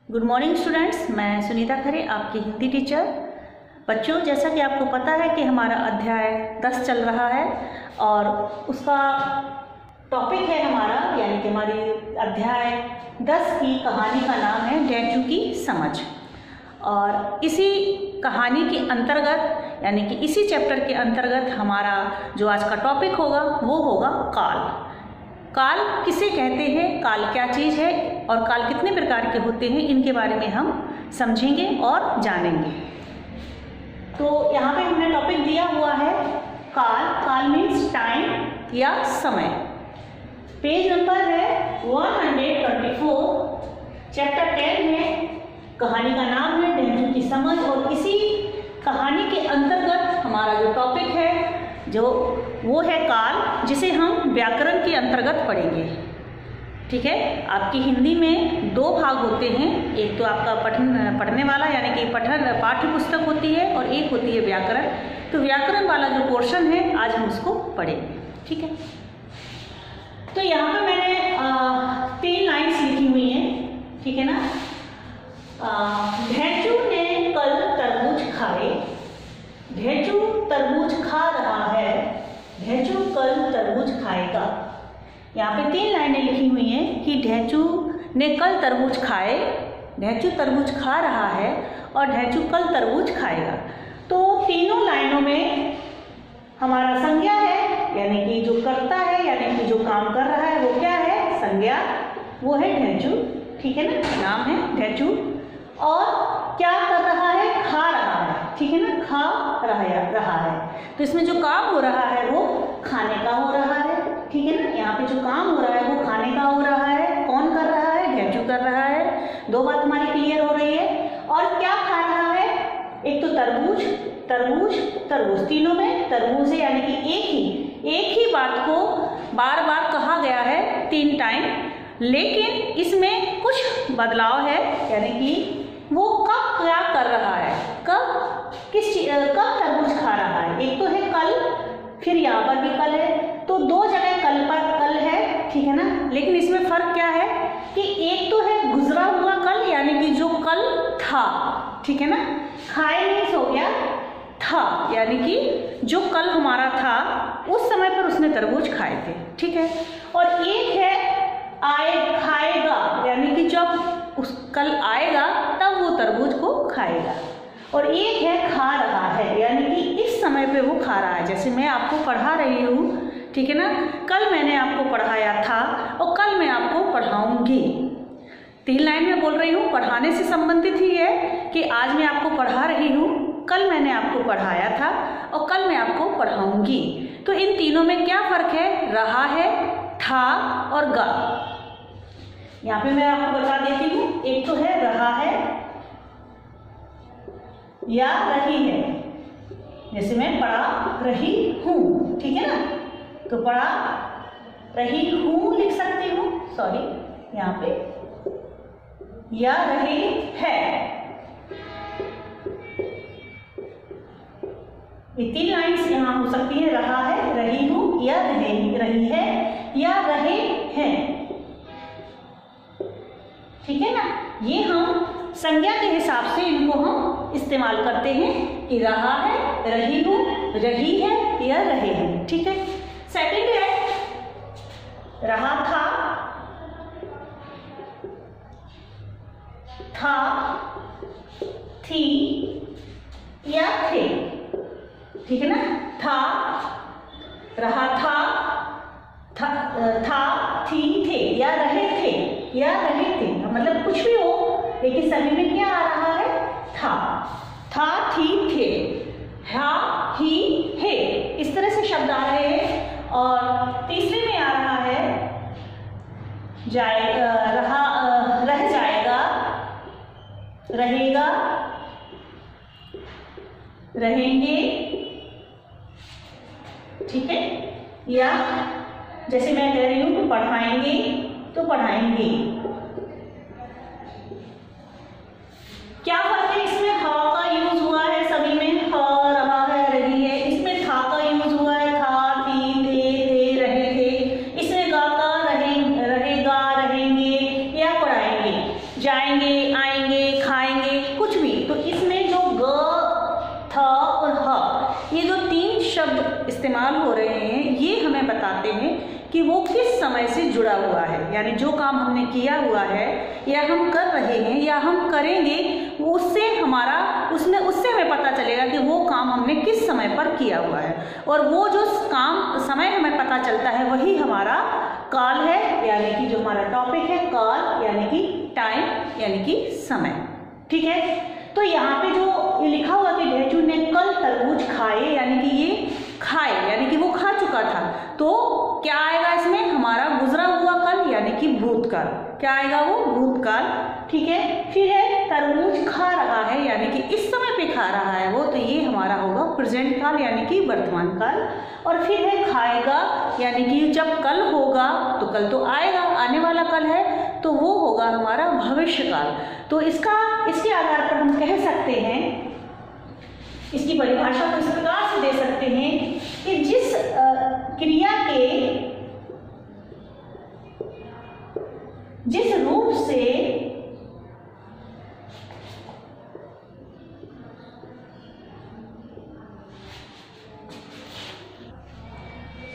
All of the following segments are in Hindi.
गुड मॉर्निंग स्टूडेंट्स, मैं सुनीता खरे आपकी हिंदी टीचर। बच्चों, जैसा कि आपको पता है कि हमारा अध्याय 10 चल रहा है और उसका टॉपिक है हमारा, यानी कि हमारी अध्याय 10 की कहानी का नाम है ढैंचू की समझ। और इसी कहानी के अंतर्गत, यानी कि इसी चैप्टर के अंतर्गत हमारा जो आज का टॉपिक होगा वो होगा काल। काल किसे कहते हैं, काल क्या चीज़ है और काल कितने प्रकार के होते हैं, इनके बारे में हम समझेंगे और जानेंगे। तो यहाँ पे हमने टॉपिक दिया हुआ है काल। काल मीन्स टाइम या समय। पेज नंबर है 124, चैप्टर 10 है। कहानी का नाम है ढैंचू की समझ और इसी कहानी के अंतर्गत हमारा जो टॉपिक है वो है काल, जिसे हम व्याकरण के अंतर्गत पढ़ेंगे। ठीक है, आपकी हिंदी में 2 भाग होते हैं। एक तो आपका पढ़ने वाला यानी कि पाठ्य पुस्तक होती है और एक होती है व्याकरण। तो व्याकरण वाला जो पोर्शन है आज हम उसको पढ़ेंगे। ठीक है, तो यहाँ पे मैंने 3 लाइन्स लिखी हुई हैं। ठीक है ना। ढैंचू ने कल तरबूज खाए। ढैंचू तरबूज खा रहा है। ढैंचू कल तरबूज खाएगा। यहाँ पे 3 लाइनें लिखी हुई हैं कि ढैंचू ने कल तरबूज खाए, ढैंचू तरबूज खा रहा है और ढैंचू कल तरबूज खाएगा। तो तीनों लाइनों में हमारा संज्ञा है, यानी कि जो करता है, यानी कि जो काम कर रहा है वो क्या है, संज्ञा, वो है ढैंचू। ठीक है ना, नाम है ढैंचू। और क्या कर रहा है, खा रहा है। ठीक है ना, खा रहा है। तो इसमें जो काम हो रहा है वो खाने का हो रहा है। ठीक है ना, यहाँ पे जो काम हो रहा है वो खाने का हो रहा है। कौन कर रहा है, ढैंचू कर रहा है। 2 बात हमारी क्लियर हो रही है। और क्या खा रहा है, एक तो तरबूज, तरबूज, तरबूज, तीनों में तरबूज है, यानी कि एक ही बात को बार बार कहा गया है 3 टाइम, लेकिन इसमें कुछ बदलाव है, यानी कि वो कब क्या कर रहा है, कब तरबूज खा रहा है। एक तो है कल, फिर यहाँ पर भी कल है, तो 2 जगह कल पर कल है। ठीक है ना, लेकिन इसमें फर्क क्या है कि एक तो है गुजरा हुआ कल, यानी कि जो कल था। ठीक है ना, खाए मीन्स हो गया था, यानी कि जो कल हमारा था उस समय पर उसने तरबूज खाए थे। ठीक है, और एक है खाएगा, यानी कि जब कल आएगा तब वो तरबूज को खाएगा। और एक है खा रहा है, यानी कि इस समय पे वो खा रहा है। जैसे मैं आपको पढ़ा रही हूँ, ठीक है ना, कल मैंने आपको पढ़ाया था और कल मैं आपको पढ़ाऊंगी। 3 लाइन में बोल रही हूँ, पढ़ाने से संबंधित ही है कि आज मैं आपको पढ़ा रही हूँ, कल मैंने आपको पढ़ाया था और कल मैं आपको पढ़ाऊंगी। तो इन तीनों में क्या फर्क है, रहा है, था और गा। यहाँ पे मैं आपको बता देती हूँ, एक तो है रहा है या रही है। जैसे मैं पढ़ा रही हूँ, ठीक है ना, तो पढ़ा रही हूँ लिख सकती हूँ, सॉरी यहाँ पे, या रही है। ये 3 लाइन्स यहाँ हो सकती है, रहा है, रही हूँ, या रही है, या रहे हैं। ठीक है ना, ये हम संज्ञा के हिसाब से इनको हम इस्तेमाल करते हैं कि रहा है, रही हूँ, रही है या रहे हैं। ठीक है, सेकंड है रहा था, थी या थे। ठीक है ना, था, रहा था, थी, थे या रहे थे, या रहे थे, मतलब कुछ भी हो, लेकिन सभी में क्या आ रहा है, था, थी, थे, हा, ही, हे, इस तरह से शब्द आ रहे हैं। और तीसरे में आ रहा है रह जाएगा, रहेगा, रहेंगे। ठीक है, या जैसे मैं कह रही हूँ कि पढ़ाएंगे तो पढ़ाएंगे। क्या फर्क है, इसमें हा का यूज हुआ है सभी में, हा, रहा है, रही है। इसमें था का यूज हुआ है, था, थी, थे, रहे थे। इसमें गा का रहेगा, रहेंगे या पढ़ाएंगे, जाएंगे, जाएंगे, खाएंगे, कुछ भी। तो इसमें जो ग, थ और ह, ये जो 3 शब्द इस्तेमाल हो रहे हैं, ये हमें बताते हैं कि वो किस समय से जुड़ा हुआ है। यानी जो काम हमने किया हुआ है या हम कर रहे हैं या हम करेंगे, उससे हमें पता चलेगा कि वो काम हमने किस समय पर किया हुआ है। और वो जो काम समय हमें पता चलता है वही हमारा काल है, यानी कि जो हमारा टॉपिक है काल, यानी कि टाइम, यानी कि समय। ठीक है, तो यहाँ पे जो ये लिखा हुआ कि ढेंचू ने कल तरबूज खाए, यानी कि ये खाए यानी कि वो खा चुका था। तो क्या आएगा इसमें, हमारा गुजरा हुआ कल यानी कि भूतकाल। क्या आएगा, वो भूतकाल। ठीक है, फिर है तरबूज खा रहा है, यानी कि इस समय पे खा रहा है वो, तो ये हमारा होगा प्रेजेंट काल यानी कि वर्तमान काल। और फिर है खाएगा, यानी कि जब कल होगा तो कल तो आएगा, आने वाला कल है, तो वो होगा हमारा भविष्य काल। तो इसके आधार पर हम कह सकते हैं, इसकी परिभाषा को इस प्रकार से दे सकते हैं कि जिस क्रिया के जिस रूप से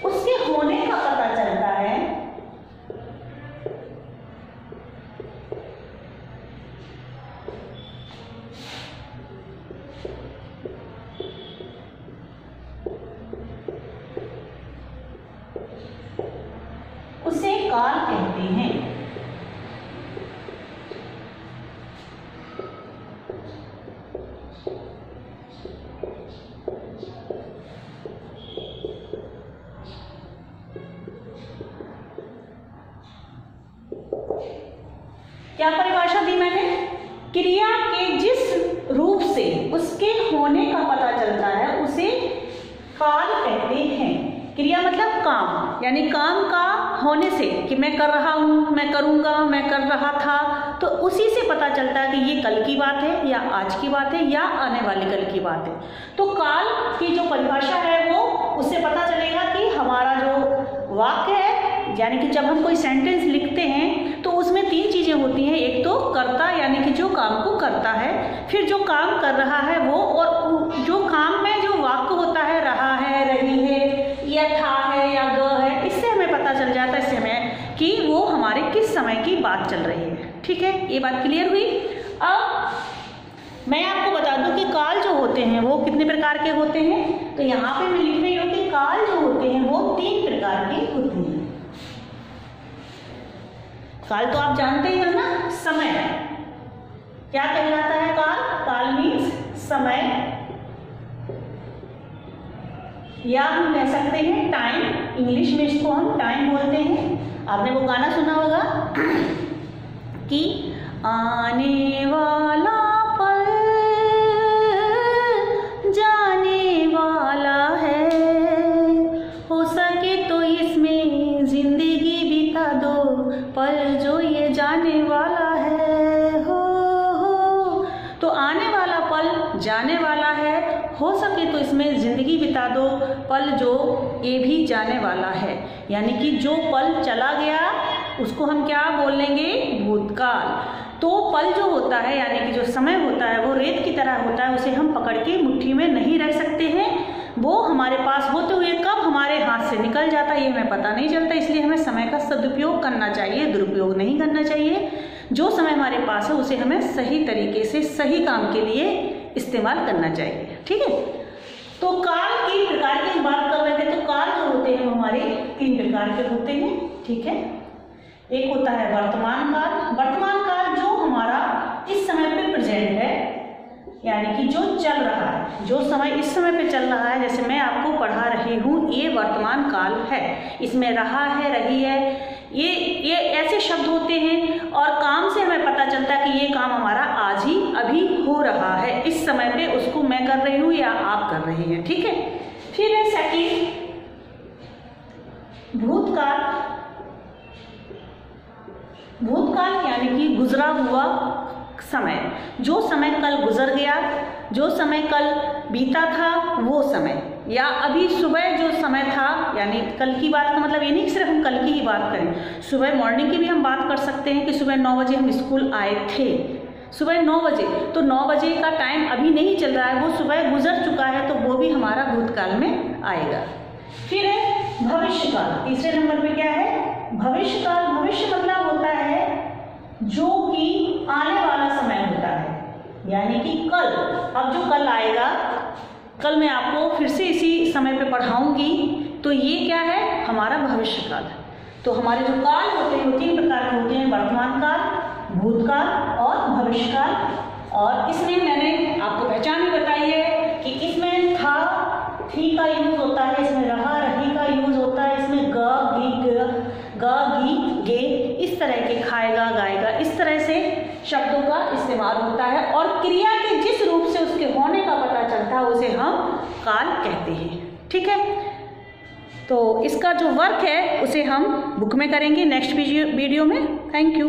उसके होने का पता चलता है, उसे काल कहते हैं। क्या परिभाषा दी मैंने, क्रिया के जिस रूप से उसके होने का पता चलता है उसे काल कहते हैं। क्रिया मतलब काम, यानी काम का होने से कि मैं कर रहा हूँ, मैं करूँगा, मैं कर रहा था, तो उसी से पता चलता है कि ये कल की बात है या आज की बात है या आने वाली कल की बात है। तो काल की जो परिभाषा है वो उससे पता चलेगा कि हमारा जो वाक्य है, यानी कि जब हम कोई सेंटेंस लिखते हैं तो उसमें 3 चीज़ें होती हैं। एक तो कर्ता यानी कि जो काम को करता है, फिर जो काम कर रहा है वो, और जो काम में जो वाक्य होता है, रहा है, रही है या था है या ग है, इससे हमें पता चल जाता है इस समय कि वो हमारे किस समय की बात चल रही है। ठीक है, ये बात क्लियर हुई। अब मैं आपको बता दूं कि काल जो होते हैं वो कितने प्रकार के होते हैं। तो यहाँ पे मैं लिख रही हूँ कि काल जो होते हैं वो 3 प्रकार के होते हैं। काल तो आप जानते ही हो ना, समय। क्या कहलाता है काल? काल मीन्स समय, या हम कह सकते हैं टाइम। इंग्लिश में इसको हम टाइम बोलते हैं। आपने वो गाना सुना होगा कि आने वाला पल जाने वाला है, हो सके तो इसमें जिंदगी बिता दो, पल जो ये जाने वाला है। हो तो आने वाला पल जाने वाला है, हो सके तो इसमें जिंदगी बिता दो, पल जो ये भी जाने वाला है। यानी कि जो पल चला गया उसको हम क्या बोल लेंगे? भूतकाल। तो पल जो होता है यानी कि जो समय होता है वो रेत की तरह होता है, उसे हम पकड़ के मुट्ठी में नहीं रख सकते हैं। वो हमारे पास होते हुए कब हमारे हाथ से निकल जाता है ये हमें पता नहीं चलता। इसलिए हमें समय का सदुपयोग करना चाहिए, दुरुपयोग नहीं करना चाहिए। जो समय हमारे पास है उसे हमें सही तरीके से सही काम के लिए इस्तेमाल करना चाहिए। ठीक है, तो काल 3 प्रकार की बात कर रहे थे। तो काल जो होते हैं वो हमारे 3 प्रकार के होते हैं। ठीक है, एक होता है वर्तमान काल। वर्तमान काल जो हमारा इस समय पे प्रेजेंट है, यानी कि जो चल रहा है, जो समय इस समय पे चल रहा है। जैसे मैं आपको पढ़ा रही हूँ, ये वर्तमान काल है। इसमें रहा है, रही है, ये ऐसे शब्द होते हैं। और काम से हमें पता चलता है कि ये काम हमारा आज ही अभी हो रहा है, इस समय पे उसको मैं कर रही हूँ या आप कर रहे हैं। ठीक है, फिर है सेकंड भूतकाल। भूतकाल यानी कि गुजरा हुआ समय, जो समय कल गुजर गया, जो समय कल बीता था वो समय, या अभी सुबह जो समय था। यानी कल की बात का मतलब ये नहीं कि सिर्फ हम कल की ही बात करें, सुबह मॉर्निंग की भी हम बात कर सकते हैं कि सुबह 9 बजे हम स्कूल आए थे, सुबह 9 बजे, तो 9 बजे का टाइम अभी नहीं चल रहा है, वो सुबह गुजर चुका है, तो वो भी हमारा भूतकाल में आएगा। फिर है भविष्यकाल। तीसरे नंबर पे क्या है? भविष्यकाल। भविष्य मतलब होता है जो कि आने वाला समय होता है, यानी कि कल। अब जो कल आएगा, कल मैं आपको फिर से इसी समय पे पढ़ाऊंगी, तो ये क्या है? हमारा भविष्यकाल। तो हमारे जो काल होते हैं वो 3 प्रकार के होते हैं, वर्तमान काल, भूतकाल और भविष्यकाल। और इसमें मैंने आपको पहचान भी बताई है कि इसमें था, थी का यूज होता है, इसमें रहा, रही का यूज होता है, इसमें गी, गे, इस तरह के, खाएगा, गाएगा, इस तरह से शब्दों का इस्तेमाल होता है। और क्रिया के जिस रूप से उसके होने का पता चलता है उसे हम काल कहते हैं। ठीक है, तो इसका जो वर्क है उसे हम बुक में करेंगे नेक्स्ट वीडियो में। Thank you.